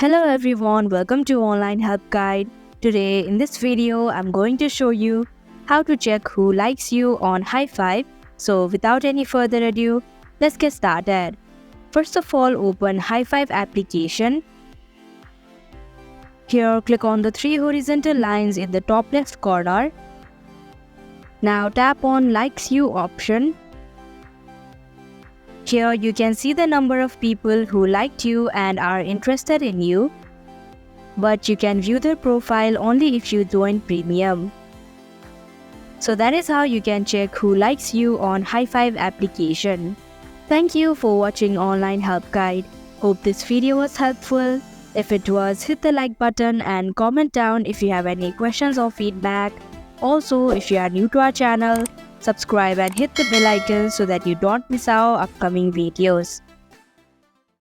Hello everyone, welcome to Online Help Guide. Today in this video, I'm going to show you how to check who likes you on hi5. So without any further ado, let's get started. First of all, open hi5 application. Here, click on the three horizontal lines in the top left corner. Now tap on Likes You option. Here you can see the number of people who liked you and are interested in you, but you can view their profile only if you join Premium. So that is how you can check who likes you on hi5 application. Thank you for watching Online Help Guide. Hope this video was helpful. If it was, hit the like button and comment down if you have any questions or feedback. Also, if you are new to our channel, subscribe and hit the bell icon so that you don't miss our upcoming videos.